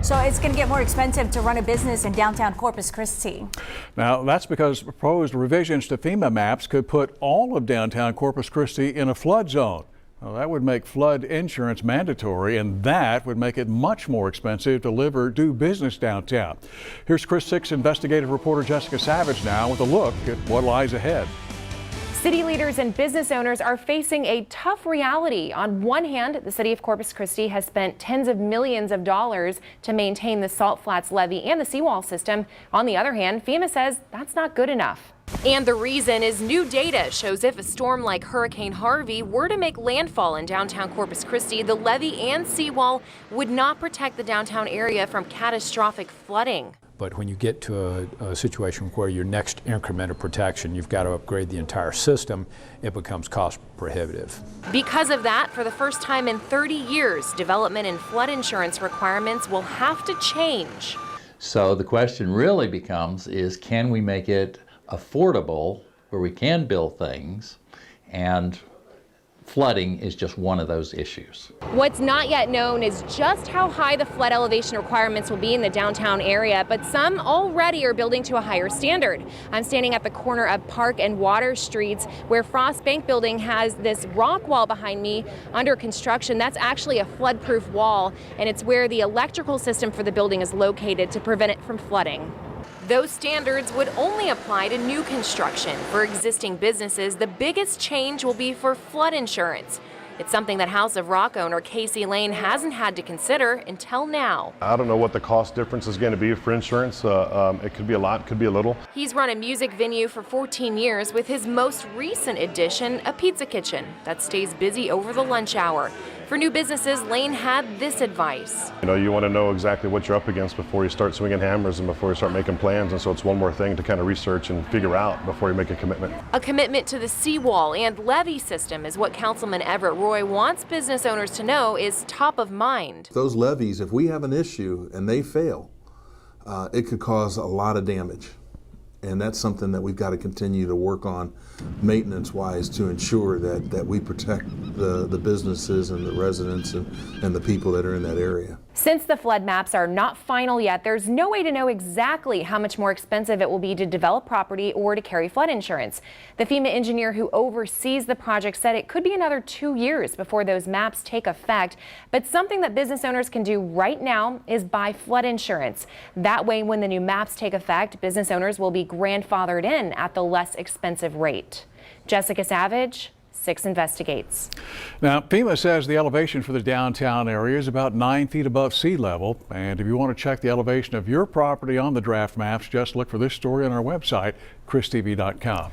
So it's going to get more expensive to run a business in downtown Corpus Christi. Now, that's because proposed revisions to FEMA maps could put all of downtown Corpus Christi in a flood zone. Well, that would make flood insurance mandatory, and that would make it much more expensive to live or do business downtown. Here's KRIS 6 investigative reporter Jessica Savage now with a look at what lies ahead. City leaders and business owners are facing a tough reality. On one hand, the city of Corpus Christi has spent tens of millions of dollars to maintain the Salt Flats levee and the seawall system. On the other hand, FEMA says that's not good enough. And the reason is new data shows if a storm like Hurricane Harvey were to make landfall in downtown Corpus Christi, the levee and seawall would not protect the downtown area from catastrophic flooding. But when you get to a situation where your next increment of protection, you've got to upgrade the entire system, it becomes cost prohibitive. Because of that, for the first time in 30 years, development and flood insurance requirements will have to change. So the question really becomes is, can we make it affordable where we can build things, and flooding is just one of those issues. What's not yet known is just how high the flood elevation requirements will be in the downtown area, but some already are building to a higher standard. I'm standing at the corner of Park and Water Streets, where Frost Bank Building has this rock wall behind me under construction. That's actually a flood-proof wall, and it's where the electrical system for the building is located to prevent it from flooding. Those standards would only apply to new construction. For existing businesses, the biggest change will be for flood insurance. It's something that House of Rock owner Casey Lane hasn't had to consider until now. I don't know what the cost difference is going to be for insurance. It could be a lot, could be a little. He's run a music venue for 14 years with his most recent addition, a pizza kitchen that stays busy over the lunch hour. For new businesses, Lane had this advice. You want to know exactly what you're up against before you start swinging hammers and before you start making plans, and so it's one more thing to kind of research and figure out before you make a commitment. A commitment to the seawall and levee system is what Councilman Everett Roy wants business owners to know is top of mind. Those levees, if we have an issue and they fail, it could cause a lot of damage. And that's something that we've got to continue to work on maintenance-wise to ensure that we protect the businesses and the residents and the people that are in that area. Since the flood maps are not final yet, there's no way to know exactly how much more expensive it will be to develop property or to carry flood insurance. The FEMA engineer who oversees the project said it could be another 2 years before those maps take effect. But something that business owners can do right now is buy flood insurance. That way, when the new maps take effect, business owners will be grandfathered in at the less expensive rate. Jessica Savage, 6 Investigates. Now, FEMA says the elevation for the downtown area is about 9 feet above sea level. And if you want to check the elevation of your property on the draft maps, just look for this story on our website, KRISTV.com.